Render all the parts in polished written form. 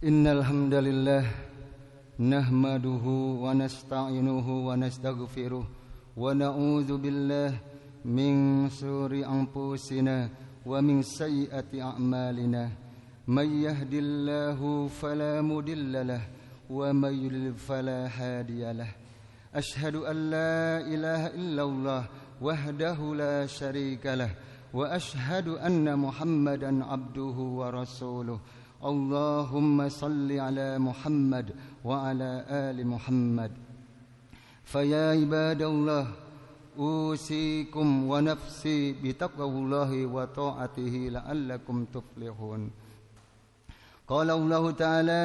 Innal hamdalillah nahmaduhu wa nasta'inuhu wa nastaghfiruh wa na'udzu billahi min shururi anfusina wa min sayyiati a'malina may yahdihillahu fala mudilla lahu wa may yudlil fala hadiyalah. Ashhadu an la ilaha illallah wahdahu la syarikalah wa ashhadu anna Muhammadan abduhu wa rasuluh. Allahumma salli ala Muhammad wa ala ali Muhammad. Faya ibadallah, usikum wa nafsi bitaqwallahi wa ta'atihi la'allakum tuflihun. Qala Allah Ta'ala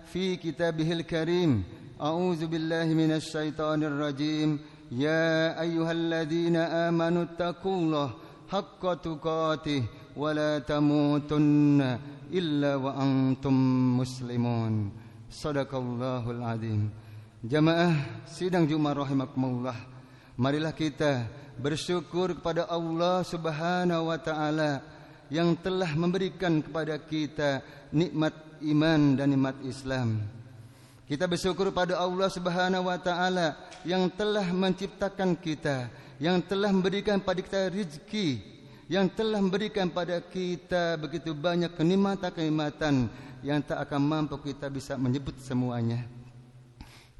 fi kitabihil karim, a'udzu billahi minasy syaithanir rajim. Ya ayyuhalladzina amanu taqullaha haqqa tuqatih wa la tamutunna illa wa antum muslimun. Sadaqallahul azim. Jamaah sidang Jumat rahimakumullah, marilah kita bersyukur kepada Allah Subhanahu wa taala yang telah memberikan kepada kita nikmat iman dan nikmat Islam. Kita bersyukur pada Allah Subhanahu wa taala yang telah menciptakan kita, yang telah memberikan pada kita rezeki, yang telah memberikan pada kita begitu banyak kenikmatan-kenikmatan yang tak akan mampu kita bisa menyebut semuanya.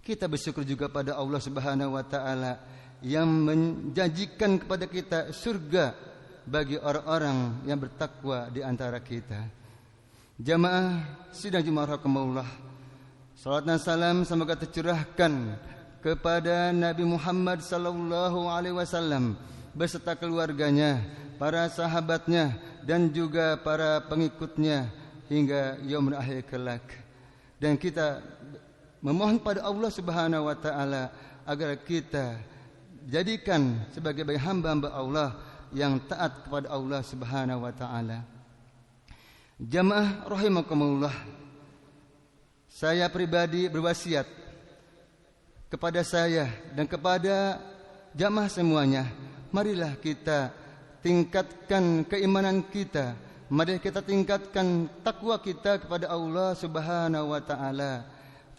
Kita bersyukur juga pada Allah Subhanahu wa taala yang menjanjikan kepada kita surga bagi orang-orang yang bertakwa di antara kita. Jamaah sidang Jumat rahimakumullah, salawat dan salam semoga tercurahkan kepada Nabi Muhammad sallallahu alaihi wasallam beserta keluarganya, para sahabatnya dan juga para pengikutnya hingga yaumul akhir kelak. Dan kita memohon pada Allah Subhanahu wa taala agar kita jadikan sebagai hamba-hamba Allah yang taat kepada Allah Subhanahu wa taala. Jamaah rahimakumullah, saya pribadi berwasiat kepada saya dan kepada jamaah semuanya, marilah kita tingkatkan keimanan kita, mari kita tingkatkan takwa kita kepada Allah Subhanahu wa taala,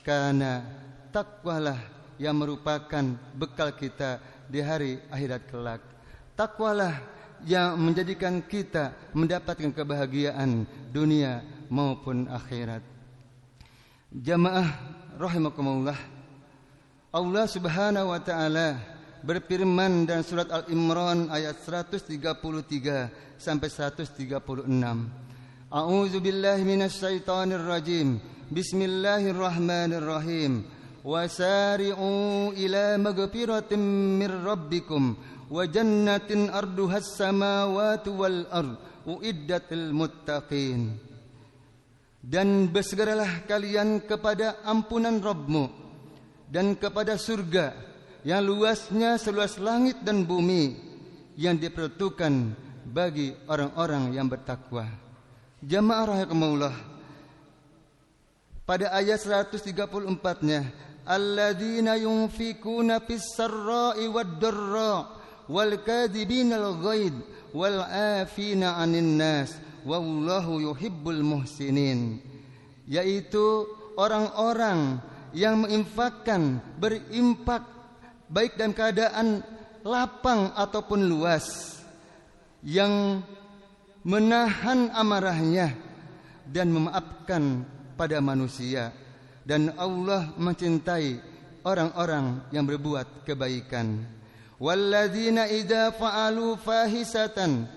karena takwalah yang merupakan bekal kita di hari akhirat kelak. Takwalah yang menjadikan kita mendapatkan kebahagiaan dunia maupun akhirat. Jamaah rahimakumullah, Allah Subhanahu wa taala berfirman dalam surat Al-Imran ayat 133 sampai 136. A'udzu billahi minasy syaithanir rajim. Bismillahirrahmanirrahim. Wasari'u ila maghfiratin mir rabbikum wa jannatin arduhas samawati wal ard uiddatil muttaqin. Dan bersegeralah kalian kepada ampunan Rabbmu dan kepada surga yang luasnya seluas langit dan bumi, yang diperuntukkan bagi orang-orang yang bertakwa. Jamaah rahimakumullah, pada ayat 134-nya, alladzina yunfikuna fis sarra'i wad dharra wal kadzibinal ghaid wal 'afina 'anil nas wallahu yuhibbul muhsinin, yaitu orang-orang yang menginfakkan, berimpak baik dalam keadaan lapang ataupun luas, yang menahan amarahnya dan memaafkan pada manusia, dan Allah mencintai orang-orang yang berbuat kebaikan. Walladzina idza fa'alu fahisatan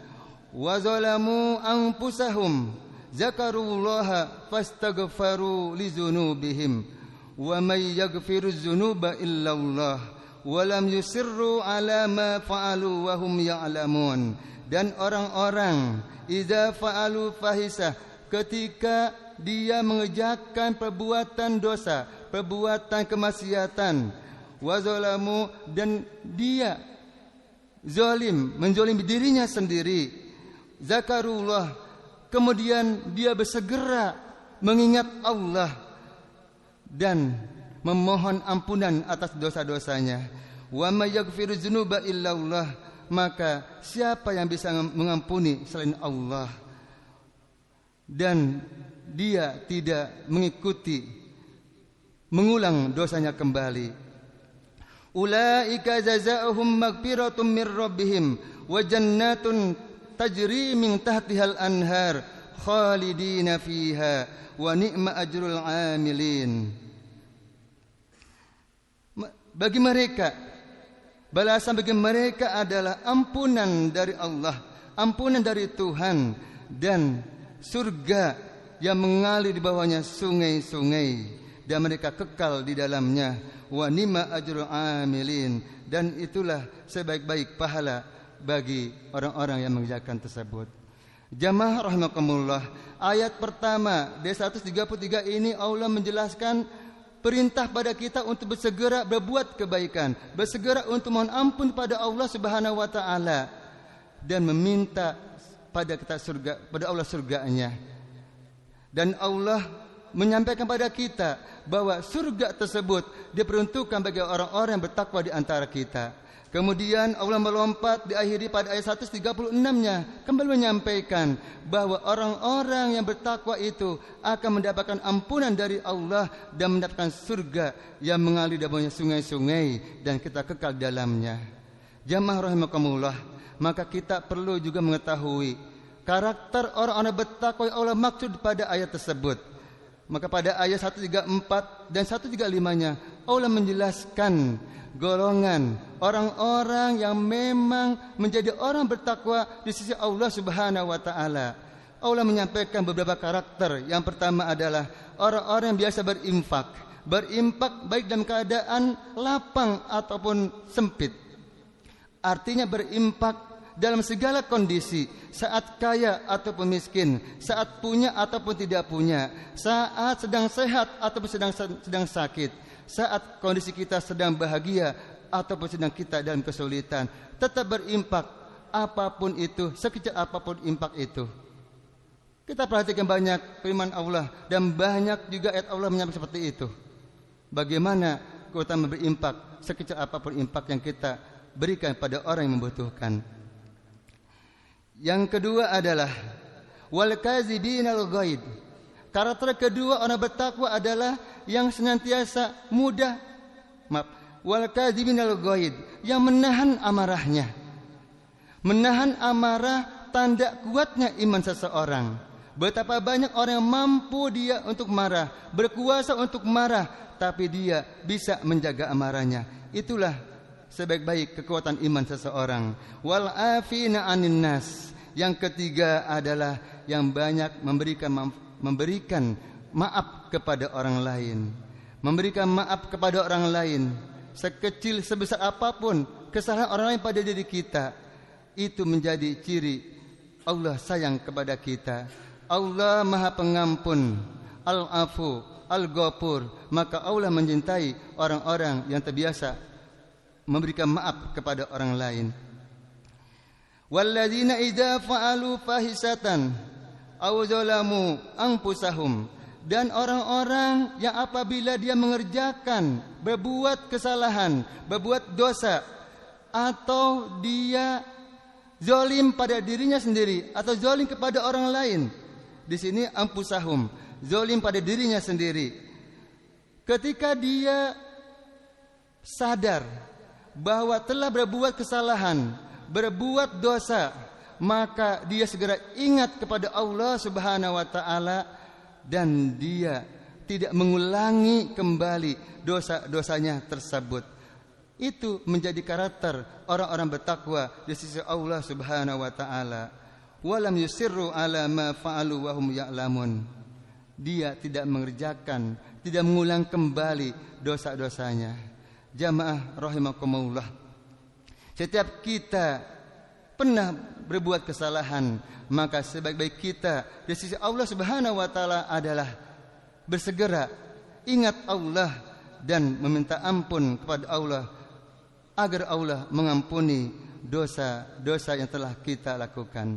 wa zalamu anfusahum zakarullaha fastaghfaru lidzunubihim wa may yaghfiru dzunuba illallah walam yusirru ala ma fa'alu wa hum ya'lamun. Dan orang-orang idza fa'alu fahisah, ketika dia mengerjakan perbuatan dosa, perbuatan kemaksiatan, wa zalamu, dan dia zalim, menzalimi dirinya sendiri, zakarullah, kemudian dia bersegera mengingat Allah dan memohon ampunan atas dosa-dosanya. Wa may yaghfiru dzunuba illallah, maka siapa yang bisa mengampuni selain Allah? Dan dia tidak mengikuti, mengulang dosanya kembali. Ulaika jazaohum maghfiratum mir rabbihim wa jannatun tajri min tahtihal anhar khalidina fiha wa ni'ma ajrul amilin. Bagi mereka, balasan bagi mereka adalah ampunan dari Allah, ampunan dari Tuhan, dan surga yang mengalir di bawahnya sungai-sungai, dan mereka kekal di dalamnya. Wa ni'ma ajrul amilin, dan itulah sebaik-baik pahala bagi orang-orang yang mengerjakan tersebut. Jamaah rahimakumullah, ayat pertama di 133 ini Allah menjelaskan perintah pada kita untuk bersegera berbuat kebaikan, bersegera untuk mohon ampun pada Allah Subhanahu wa taala, dan meminta pada kita surga, pada Allah surganya. Dan Allah menyampaikan pada kita bahwa surga tersebut diperuntukkan bagi orang-orang yang bertakwa di antara kita. Kemudian Allah melompat diakhiri pada ayat 136-nya kembali menyampaikan bahwa orang-orang yang bertakwa itu akan mendapatkan ampunan dari Allah dan mendapatkan surga yang mengalir di bawahnya sungai-sungai dan kita kekal di dalamnya. Jamaah rahimakumullah, maka kita perlu juga mengetahui karakter orang-orang bertakwa yang Allah maksud pada ayat tersebut. Maka pada ayat 134 dan 135-nya Allah menjelaskan golongan orang-orang yang memang menjadi orang bertakwa di sisi Allah Subhanahu wa taala. Allah menyampaikan beberapa karakter. Yang pertama adalah orang-orang yang biasa berinfak baik dalam keadaan lapang ataupun sempit. Artinya berinfak dalam segala kondisi, saat kaya ataupun miskin, saat punya ataupun tidak punya, saat sedang sehat ataupun sedang sakit, saat kondisi kita sedang bahagia ataupun sedang kita dalam kesulitan, tetap berinfak apapun itu, sekecil apapun infak itu. Kita perhatikan banyak firman Allah dan banyak juga ayat Allah menyampaikan seperti itu. Bagaimana keutamaan berinfak, sekecil apapun infak yang kita berikan pada orang yang membutuhkan. Yang kedua adalah wal kazibinal ghaid. Karakter kedua orang bertakwa adalah yang senantiasa wal kazibinal ghaid, yang menahan amarahnya. Menahan amarah tanda kuatnya iman seseorang. Betapa banyak orang yang mampu dia untuk marah, berkuasa untuk marah, tapi dia bisa menjaga amarahnya. Itulah sebaik-baik kekuatan iman seseorang. Wal afina 'anin nas. Yang ketiga adalah yang banyak memberikan maaf kepada orang lain. Memberikan maaf kepada orang lain, sekecil sebesar apapun kesalahan orang lain pada diri kita, itu menjadi ciri Allah sayang kepada kita. Allah Maha Pengampun, Al-Afu, Al-Ghafur. Maka Allah mencintai orang-orang yang terbiasa memberikan maaf kepada orang lain. Walladzina idza fa'alu fahisatan aw zalamu anfusahum, dan orang-orang yang apabila dia mengerjakan berbuat kesalahan, berbuat dosa, atau dia zalim pada dirinya sendiri atau zalim kepada orang lain. Di sini anfusahum, zalim pada dirinya sendiri. Ketika dia sadar bahwa telah berbuat kesalahan, berbuat dosa, maka dia segera ingat kepada Allah Subhanahu wa taala dan dia tidak mengulangi kembali dosa-dosanya tersebut. Itu menjadi karakter orang-orang bertakwa di sisi Allah Subhanahu wa taala. Walam yusirru ala ma fa'alu wa hum ya'lamun. Dia tidak mengerjakan, tidak mengulang kembali dosa-dosanya. Jamaah rahimakumullah, setiap kita pernah berbuat kesalahan, maka sebaik-baik kita di sisi Allah Subhanahu wa taala adalah bersegera ingat Allah dan meminta ampun kepada Allah agar Allah mengampuni dosa-dosa yang telah kita lakukan.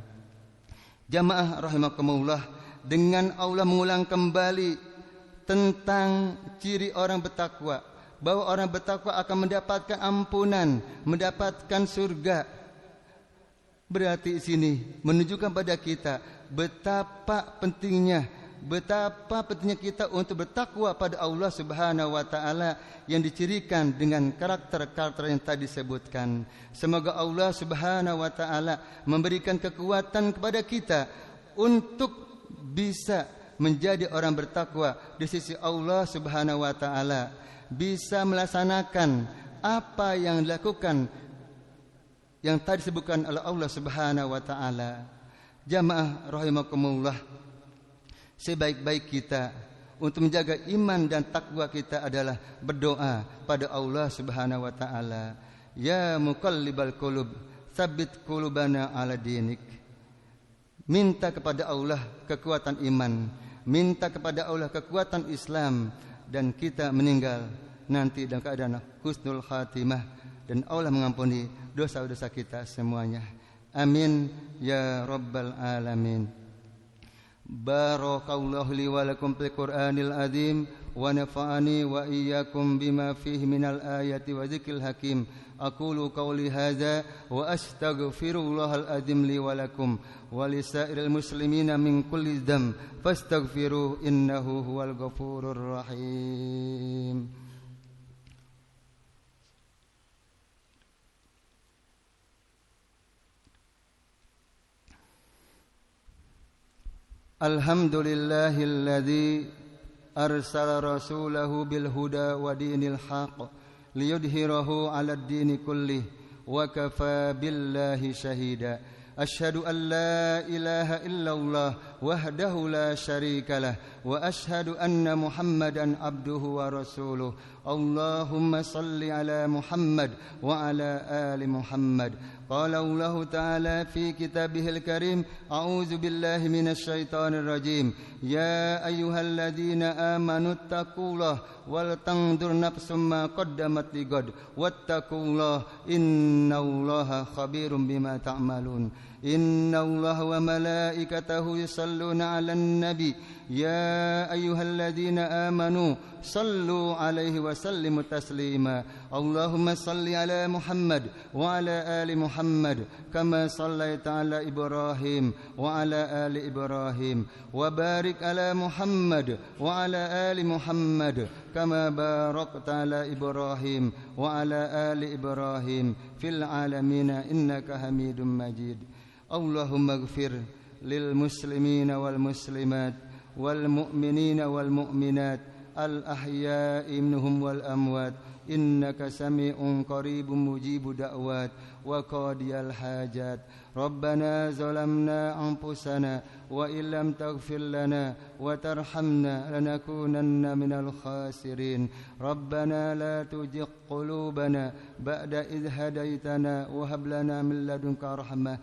Jamaah rahimakumullah, dengan Allah mengulang kembali tentang ciri orang bertakwa, bahwa orang bertakwa akan mendapatkan ampunan, mendapatkan surga. Berarti di sini menunjukkan pada kita betapa pentingnya betapa pentingnya kita untuk bertakwa pada Allah Subhanahu wa taala yang dicirikan dengan karakter-karakter yang tadi disebutkan. Semoga Allah Subhanahu wa taala memberikan kekuatan kepada kita untuk bisa menjadi orang bertakwa di sisi Allah Subhanahu wa taala, bisa melaksanakan apa yang dilakukan yang tadi disebutkan oleh Allah Subhanahu wa taala. Jamaah rahimakumullah, sebaik-baik kita untuk menjaga iman dan takwa kita adalah berdoa pada Allah Subhanahu wa taala. Ya muqallibal qulub, tsabbit qulubana ala dinik. Minta kepada Allah kekuatan iman, minta kepada Allah kekuatan Islam, dan kita meninggal nanti dalam keadaan husnul khatimah dan Allah mengampuni dosa-dosa kita semuanya. Amin ya rabbal alamin. Barakallahu li wa lakum fil Qur'anil azim wa nafa'ani wa iyyakum bima fihi minal ayati wa dzikril hakim. Aqulu qawli hadza wa astaghfirullahal azim li wa lakum wa lisairil muslimina min kulli dzamb fastaghfiruhu innahu huwal ghafurur rahim. Alhamdulillahilladzi arsala rasulahu bil huda wa dinil haqq liyudhhirahu 'alad dini kullih wa kafa billahi shahida. Asyhadu an la ilaha illallah wahdahu la syarikalah wa asyhadu anna Muhammadan abduhu wa rasuluh. Allahumma salli ala Muhammad wa ala ali Muhammad. Qala Allah Ta'ala fi kitabihil karim, a'udzu billahi minasy syaithanir rajim. Ya ayyuhalladzina amanu taqullaha wal tanzur nafsum ma qaddamat ligad wattaqullaha innallaha khabirum bima ta'malun. Innallaha wa malaikatahu yusalluna 'alan nabi. Ya ayyuhalladzina amanu sallu 'alaihi wa sallimu taslima. Allahumma salli ala Muhammad wa ala ali Muhammad kama sallaita ala Ibrahim wa ala ali Ibrahim wa barik ala Muhammad wa ala ali Muhammad kama barakta ala Ibrahim wa ala ali Ibrahim fil alamin innaka Hamidum Majid. Allahumma ighfir lil muslimina wal muslimat wal mu'minina wal mu'minat al ahya'i minhum wal amwat innaka sami'un qaribun mujibu da'wat wa qadiyal hajat. Rabbana zalamna anfusana wa illam taghfir lana wa tarhamna lanakunanna minal khasirin. Rabbana la tuzigh qulubana ba'da idh hadaitana wa hab lana min ladunka rahmah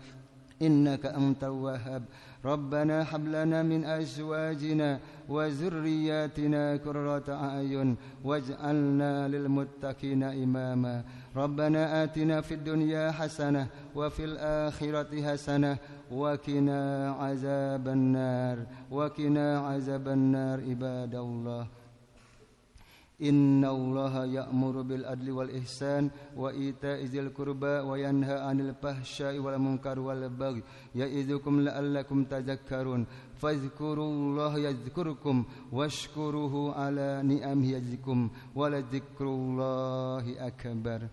innaka antal wahhab. Rabbana hab lana min azwajina wa zurriyyatina qurrata a'yun waj'alna lil muttaqina imama. Rabbana atina fid dunya hasanah wa fil akhirati hasanah wa qina azabannar ibadallah. Inna Allaha ya'muru bil adli wal ihsan wa ita'i dzil qurba wa yanha 'anil fahsya'i wal munkari wal baghi ya'idzukum la'allakum tadhakkarun. Fadhkurullaha yadhkurkum washkuruhu 'ala ni'amihi yazidkum wa la dzikrullahi akbar.